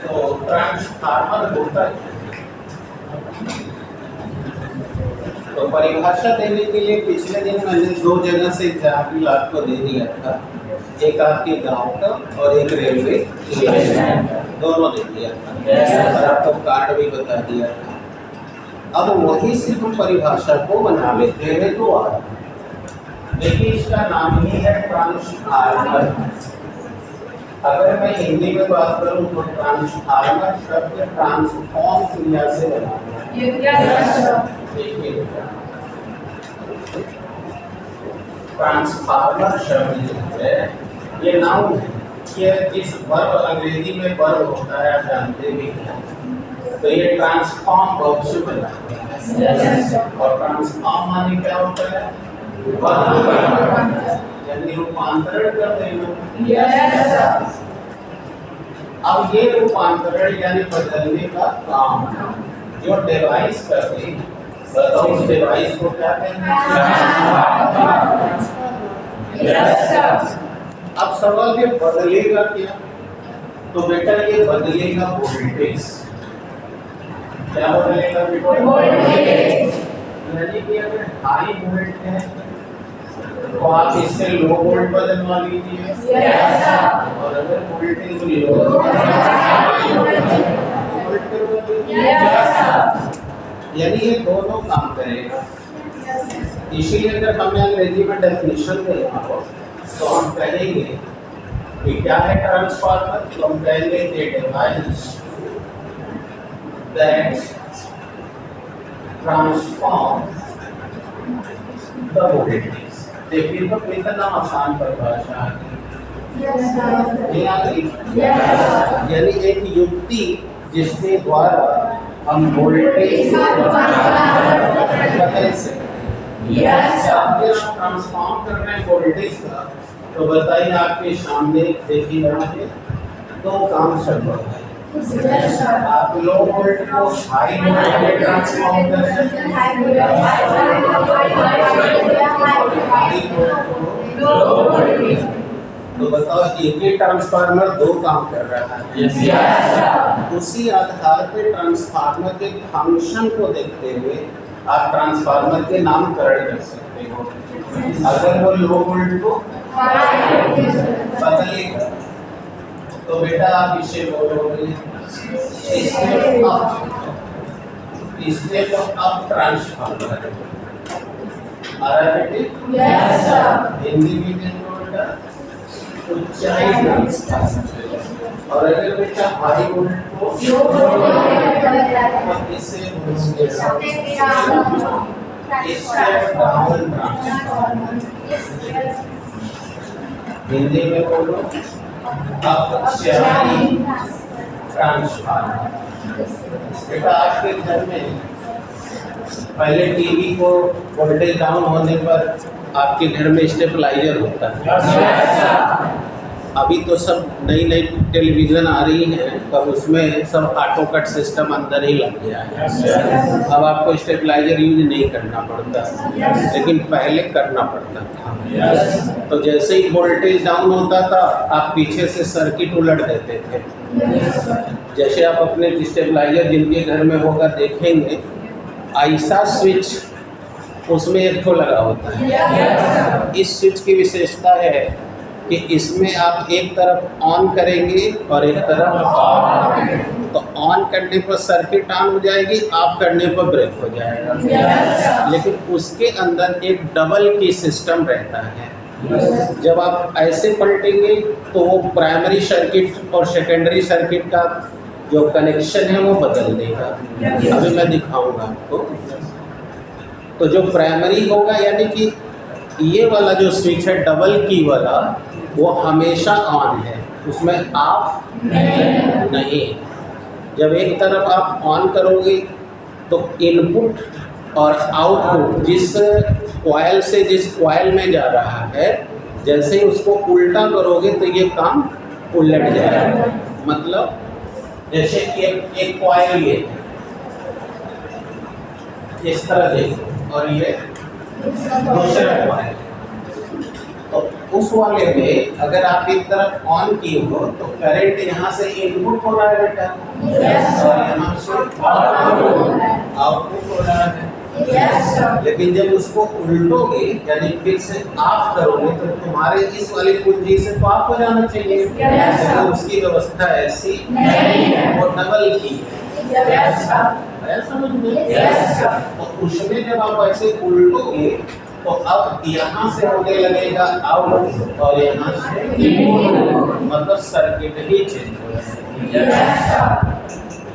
तो ट्रांसफार्मर होता है, तो परिभाषा देने के लिए पिछले दिन मैंने 2 जगह से एग्जाम्पल आपको दे दिया था, एक आपके गांव का और एक रेलवे स्टेशन का, दोनों दे दिया था और आपको कार्ड भी बता दिया था। अब वही से हम परिभाषा को बना लेते हैं दोबारा। देखिए इसका नाम ही है ट्रांसफार्मर। अगर मैं हिंदी में बात करूं तो ट्रांसफार्मर शब्द ट्रांसफॉर्म क्रिया से बना है। देखिए ट्रांसफार्मर शब्द जो है ये नाउन है, ये जिस वर्ब अंग्रेजी में वर्ब होता है आप जानते भी हैं, तो ये ट्रांसफॉर्म वर्ब से बना है। और ट्रांसफॉर्म माने क्या होता है? यानी रूपांतरण कर देना। अब ये रूपांतरण यानी बदलने का काम जो डिवाइस करते हैं, बताओ उस डिवाइस को क्या कहते हैं? अब सवाल ये बदलेगा क्या? तो बेटा ये बदलेगा वोल्टेज। क्या बदलेगा बेटा? वोल्टेज। यानी कि अगर हाई वोल्ट है तो आप इससे लो वोल्ट बदलवा लीजिए, और अगर वोल्टेज लो वोल्ट करवा लीजिए। यानी ये दोनों काम करेगा। इसीलिए अगर हमें अंग्रेजी में डेफिनेशन देना हो तो हम कहेंगे कि क्या है ट्रांसफार्मर? तो हम कहेंगे a device that transform the voltage. देखिए तो कितना आसान परिभाषा है। यानी एक युक्ति जिसके द्वारा हम वोल्टेज बदल सकते हैं। ट्रांसफॉर्म कर रहे हैं वोल्टेज का, तो बताइए आपके सामने देखिए यहाँ पे 2 काम संभव है। आप लो वोल्ट को हाई वोल्ट में ट्रांसफॉर्म कर सकते हैं, तो बताओ एक ही ट्रांसफार्मर 2 काम कर रहा है। उसी आधार पे ट्रांसफार्मर के फंक्शन को देखते हुए आप ट्रांसफार्मर के नामकरण कर सकते हो। अगर वो लो वोल्ट को बदलेगा तो बेटा आप इसे बोलोगे स्टेप अप ट्रांसफार्मर। आ रहा है बेटे? हिंदी में बेटा ऊंचाई ट्रांसफार्मर। और अगर बेटा हाई वोल्ट को इससे हिंदी में बोलो अपचाई ट्रांसफार्मर। बेटा आपके घर में पहले टीवी को वोल्टेज डाउन होने पर आपके घर में स्टेबलाइजर होता है। अभी तो सब नई नई टेलीविज़न आ रही हैं, तब उसमें सब ऑटो कट सिस्टम अंदर ही लग गया है। अब आपको स्टेबलाइजर यूज नहीं करना पड़ता, लेकिन पहले करना पड़ता था। तो जैसे ही वोल्टेज डाउन होता था आप पीछे से सर्किट उलट देते थे। जैसे आप अपने स्टेबलाइजर जिनके घर में होगा देखेंगे, ऐसा स्विच उसमें एक ठो लगा होता है। इस स्विच की विशेषता है कि इसमें आप एक तरफ ऑन करेंगे और एक तरफ ऑफ। तो ऑन करने पर सर्किट ऑन हो जाएगी, ऑफ करने पर ब्रेक हो जाएगा। लेकिन उसके अंदर एक डबल की सिस्टम रहता है। जब आप ऐसे पलटेंगे तो वो प्राइमरी सर्किट और सेकेंडरी सर्किट का जो कनेक्शन है वो बदल देगा। अभी मैं दिखाऊंगा आपको। तो जो प्राइमरी होगा यानी कि ये वाला जो स्विच है डबल की वाला, वो हमेशा ऑन है, उसमें ऑफ नहीं। जब एक तरफ आप ऑन करोगे तो इनपुट और आउटपुट जिस कॉइल से जिस कॉइल में जा रहा है, जैसे ही उसको उल्टा करोगे तो ये काम उलट जाएगा। मतलब जैसे एक कॉइल ये इस तरह देखो, और ये दूसरा कॉइल। तो उस वाले में अगर आप एक तरफ ऑन किए हो तो करंट यहाँ से इनपुट हो रहा है बेटा, और यहाँ से आउटपुट हो रहा है। लेकिन जब उसको उल्टोगे यानी फिर से ऑफ करोगे तो तुम्हारे इस वाली कुंजी से तो ऑफ हो जाना चाहिए, लेकिन उसकी व्यवस्था ऐसी वो डबल की है, समझ में? तो उसमें जब आप ऐसे उल्टोगे तो अब यहाँ से होने लगेगा आउट और यहाँ से मतलब सर्किट ही चेंज हो जाएगा।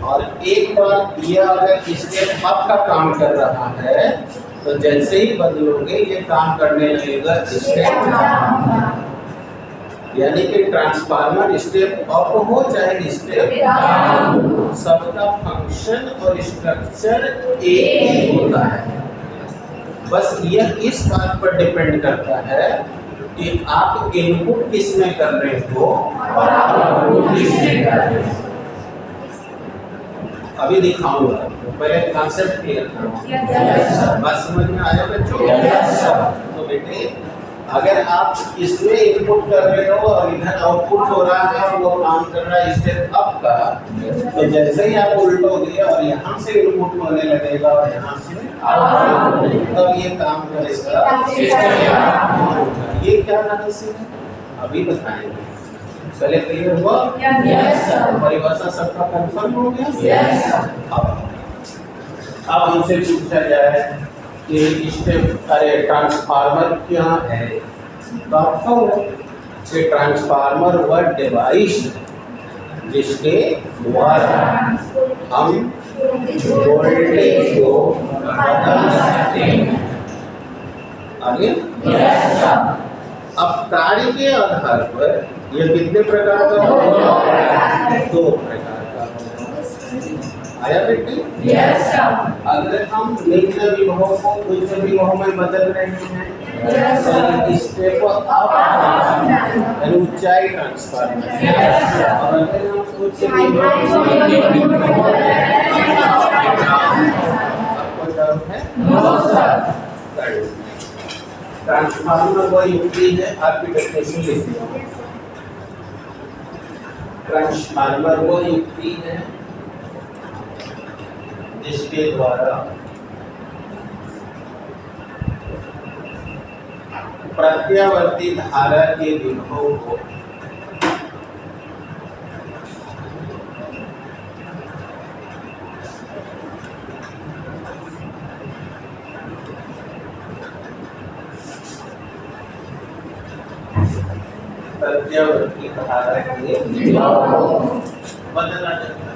और एक बार यह अगर स्टेप अप का काम कर रहा है तो जैसे ही बदलोगे ये काम करने लगेगा स्टेप डाउन, यानी कि ट्रांसफार्मर स्टेप अप हो चाहे स्टेप डाउन, सबका फंक्शन और स्ट्रक्चर एक ही होता है। बस यह इस बात पर डिपेंड करता है कि आप इनपुट किस में कर रहे हो और आउटपुट किस में कर रहे हो। अभी दिखाऊंगा, पहले कॉन्सेप्ट क्लियर करो। बात समझ में आया बच्चों? तो बेटे अगर आप इसमें इनपुट कर रहे हो और इधर आउटपुट हो रहा है और वो काम कर रहा है स्टेप अप का, तो जैसे ही आप उल्टोगे और यहाँ से इनपुट होने लगेगा और यहाँ से आउटपुट, तब ये काम करेगा। ये क्या रहस्य है अभी बताएंगे। पहले क्लियर हुआ? परिभाषा सबका कंफर्म हो गया? अब हमसे पूछा जाए कि स्टेप ट्रांसफार्मर क्या है, तो आप कहो कि ट्रांसफार्मर वह डिवाइस जिसके द्वारा हम वोल्टेज को बदल सकते हैं। आगे अब कार्य के आधार पर यह कितने प्रकार का होगा? दो प्रकार का होगा। आया बेटी? अगर हम निम्न विभव को उच्च विभव में बदल रहे हैं तो स्टेप अप यानी ऊंचाई ट्रांसफार्मर, और अगर हम उच्च विभव आपको डाउट है? ट्रांसफार्मर वह युक्ति है, आपकी डेफिनेशन लिख दिया। ट्रांसफार्मर वह युक्ति है जिसके द्वारा प्रत्यावर्ती धारा के विभव को प्रत्यावर्ती धारा के विभव को बदला जाता है।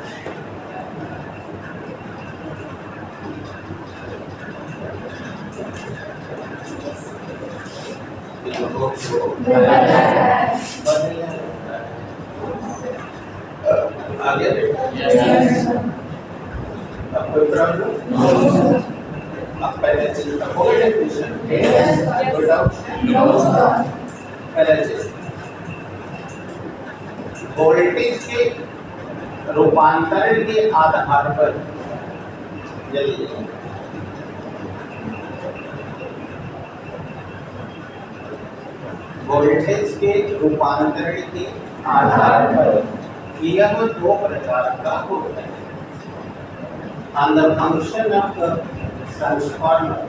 आगे अब कोई प्रॉब्लम? अब पहले चीज का कोई डेफिनेशन कोई डाउट? पहले चीज वोल्टेज के रूपांतरण के आधार पर जल्दी वोल्टेज के रूपांतरण के आधार पर यह दो प्रकार का होता है। On the function of the transformer,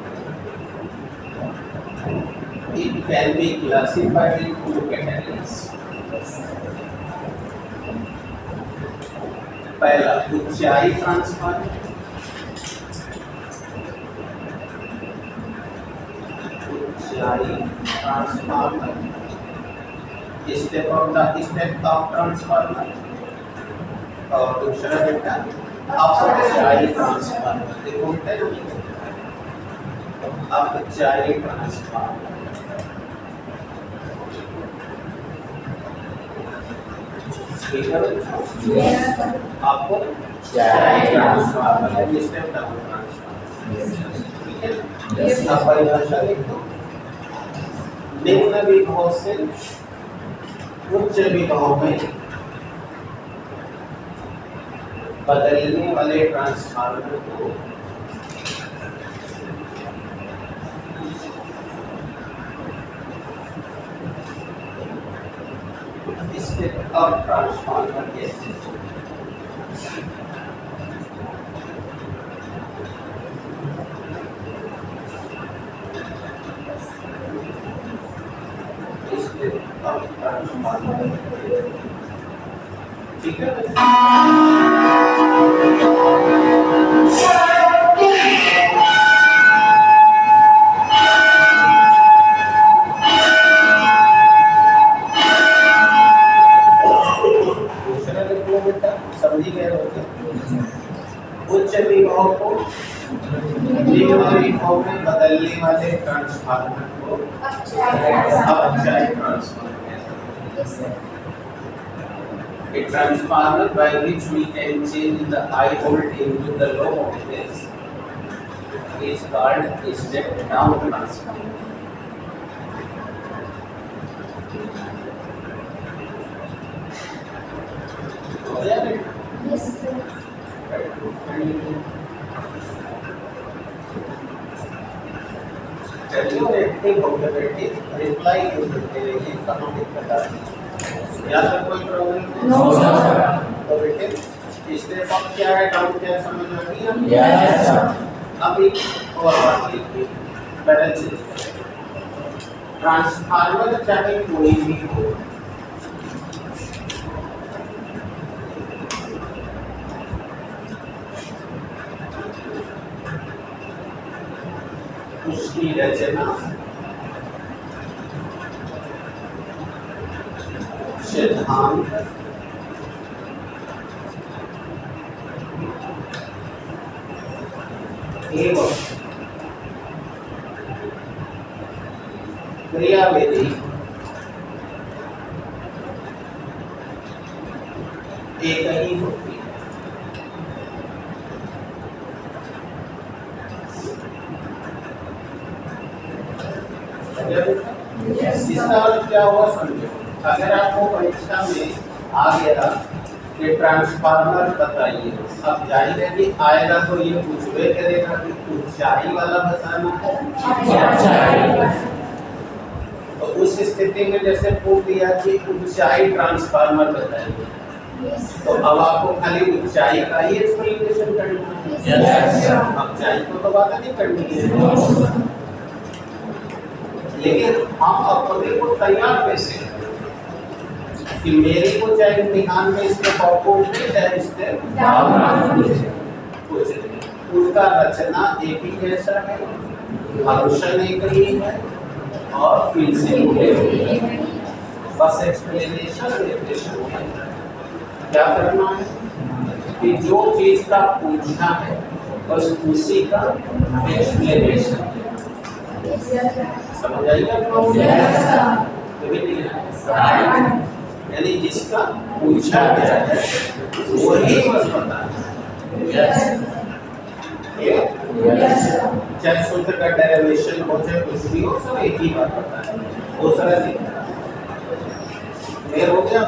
it can be classified into two categories. पहला ऊंचाई transformer, transformer step of transformer, और दूसरा बेटा अपचाई ट्रांसफार्मर। देखो अपचाई ट्रांसफार्मर आपको ट्रांसफार्मर स्टेप डाउन ट्रांसफार्मर, ठीक है? अब परिभाषा लिख दो। निम्न विभव से उच्च विभव में बदलने वाले ट्रांसफार्मर को स्टेप अप ट्रांसफार्मर कैसे ठीक है। दूसरा लिखो बेटा, समझी गए होगे। उच्च विभव को निम्न विभव में बदलने वाले ट्रांसफार्मर को अपचायी transformer. A transformer by which we can change the high voltage into the low voltage is called a step down transformer. Yes, sir. चलिए एक्टिव हो गए बेटे, रिप्लाई क्यों करते रहिए, कहाँ दिक्कत आ रही है? या तो कोई प्रॉब्लम No, sir. तो बेटे स्टेप अप क्या है, डाउन क्या है, समझ आ गई है? Yes, sir. अब एक और बात लिखिए, बैलेंस ट्रांसफार्मर चाहे कोई भी हो, उसकी रचना सिद्धांत एवं क्रियाविधि एक ही होती है। इसका अर्थ क्या हुआ समझो। अगर आपको परीक्षा में आ गया कि ट्रांसफार्मर बताइए, अब जाहिर है कि आएगा तो ये पूछवे करेगा कि ऊंचाई वाला बताना है। तो उस स्थिति में जैसे पूछ दिया कि ऊंचाई ट्रांसफार्मर बताइए, तो अब आपको खाली ऊंचाई का ही एक्सप्लेनेशन करना है। ऊंचाई को तो बात नहीं करनी है, लेकिन हम अपने को तैयार कैसे कि मेरे को चाहे इम्तिहान में इसके पॉपअप में चाहे इसके उसका रचना एक ही जैसा है, फंक्शन एक ही है और प्रिंसिपल बस एक्सप्लेनेशन है। क्या करना है कि जो चीज का पूछना है बस उसी का एक्सप्लेनेशन है। समझ आइए यानी जिसका पूछा गया है वही बस बताना। चाहे सूत्र का डेरिवेशन हो चाहे कुछ भी हो, सब एक ही बात बताना है, वो सरल ही क्लियर हो गया।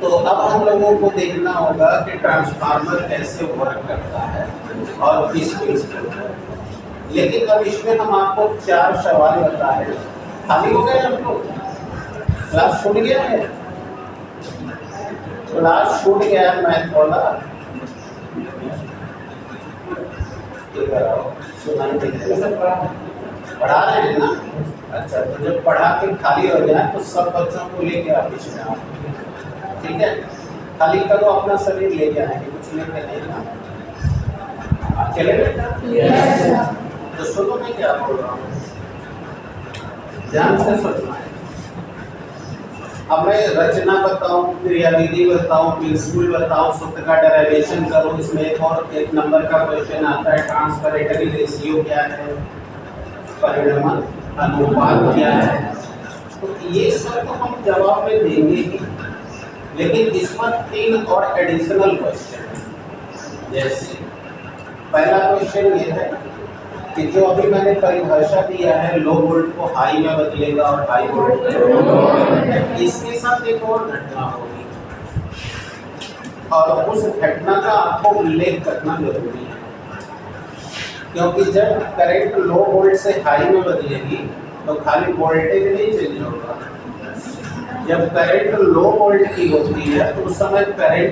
तो अब हम लोगों को देखना होगा कि ट्रांसफार्मर कैसे वर्क करता है और किस बेस पर। लेकिन अब इसमें हम आपको 4 सवाल बताए। खाली हो गए हम लोग, क्लास छूट गया है, क्लास छूट गया है। मैं थोड़ा पढ़ा रहे हैं ना। अच्छा, तो जब पढ़ा के खाली हो जाए तो सब बच्चों को लेके आप इसमें आओ, ठीक है। खाली करो, अपना शरीर लेके आएंगे, कुछ लेके नहीं ना। चले बेटा, तो सुनो मैं क्या बोल रहा हूँ, ध्यान से सुनना है। अब मैं रचना बताऊं, क्रियाविधि बताऊं, प्रिंसिपल बताऊं, सूत्र का डेरिवेशन करूं। इसमें एक नंबर का क्वेश्चन आता है, ट्रांसफरेटरी रेशियो क्या है, परिणाम अनुपात क्या है। तो ये सब तो हम जवाब में देंगे ही, लेकिन इस पर 3 और एडिशनल क्वेश्चन है। जैसे पहला क्वेश्चन ये है कि जो अभी मैंने परिभाषा दिया है, लो वोल्ट को हाई में बदलेगा और हाई वोल्ट को लो में, इसके साथ एक और घटना होगी और उस घटना का आपको उल्लेख करना जरूरी है, क्योंकि जब करंट लो वोल्ट से हाई में बदलेगी तो खाली वोल्टेज नहीं चेंज होगा। जब करंट लो वोल्ट की होती है तो उस समय करंट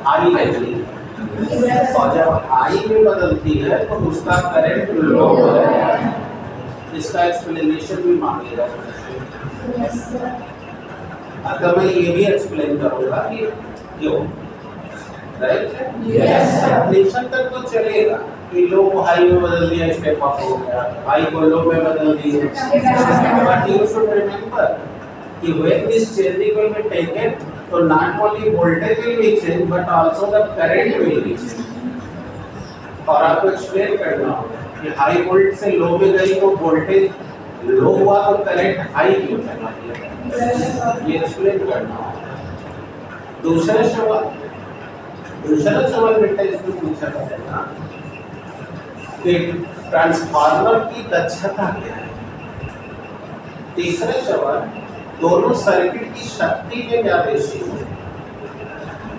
हाई रहती है, और जब हाई में बदलती है तो उसका करंट लो हो जाता है। इसका एक्सप्लेनेशन भी मांगेगा। अगर मैं ये भी एक्सप्लेन करूंगा कि क्यों, राइट? एक्सप्लेनेशन तक तो चलेगा कि लो को हाई में बदल दिया, स्टेप अप हो गया, हाई को लो में बदल दिया। बट यू शुड रिमेंबर कि when this changing will be taken, so not only voltage will be changed but also the current will be changed। और आपको एक्सप्लेन करना होगा कि हाई वोल्ट से लो में गई तो वोल्टेज लो हुआ तो करंट हाई क्यों चला गया, ये एक्सप्लेन करना होगा। दूसरा सवाल बेटा इसमें पूछा जाएगा कि ट्रांसफार्मर की दक्षता क्या है। तीसरा सवाल, दोनों सर्किट की शक्ति में क्या रेशियो है।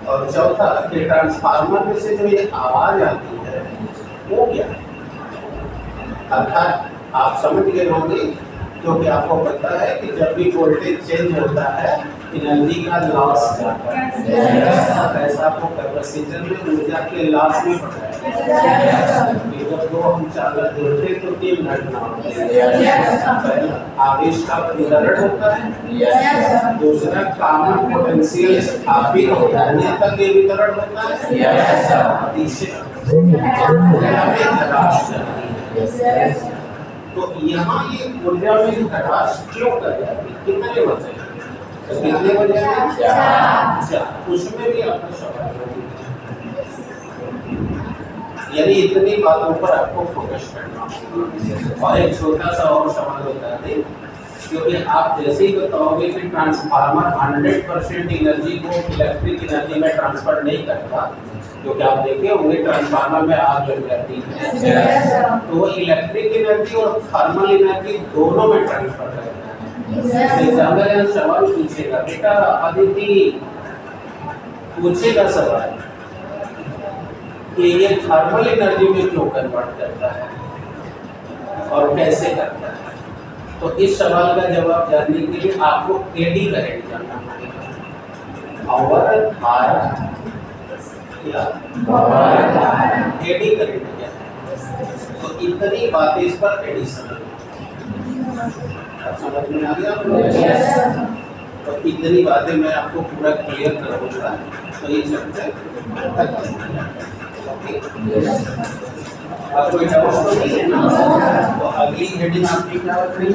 और चौथा, कि ट्रांसफार्मर में से जो ये आवाज आती है वो क्या है। अर्थात आप समझ गए होंगे क्योंकि आपको पता है कि जब भी वोल्टेज चेंज होता है एनर्जी का लॉस जाता है। ऐसा आपको कैपेसिटर में ऊर्जा के लॉस में पता है। जब दो हम चालक जोड़ते तो तीन घटना होती है। पहला आवेश का वितरण होता है, दूसरा कॉमन पोटेंशियल स्थापित होता है, तक ये वितरण होता है, तीसरा तो यहाँ ये ऊर्जा में घटास क्यों कर जाती है, कितने बचे, कितने बचे, चार। उसमें भी आपका सवाल है, यानी इतनी बातों पर आपको फोकस करना। और एक छोटा सा और सवाल होता है, क्योंकि आप जैसे ही बताओगे कि ट्रांसफार्मर 100% एनर्जी को इलेक्ट्रिक एनर्जी में ट्रांसफर नहीं करता, क्योंकि आप देखे होंगे ट्रांसफार्मर में आग लग जाती है, तो वो इलेक्ट्रिक एनर्जी और थर्मल एनर्जी दोनों में ट्रांसफर करता है। एग्जामिनर सवाल पूछेगा, बेटा अदिति पूछेगा सवाल कि ये थर्मल एनर्जी में क्यों कन्वर्ट करता है और कैसे करता है। तो इस सवाल का जवाब जानने के लिए आपको एडी करंट जानना पड़ेगा। और धारा क्या, एडी करंट क्या है। तो इतनी बातें इस पर एडिशन समझ में आ गया। तो इतनी बातें मैं आपको पूरा क्लियर करूँगा, तो ये चैप्टर अब कोई डाउट तो नहीं है ना। तो अगली हेडिंग आपकी क्या रख रही है,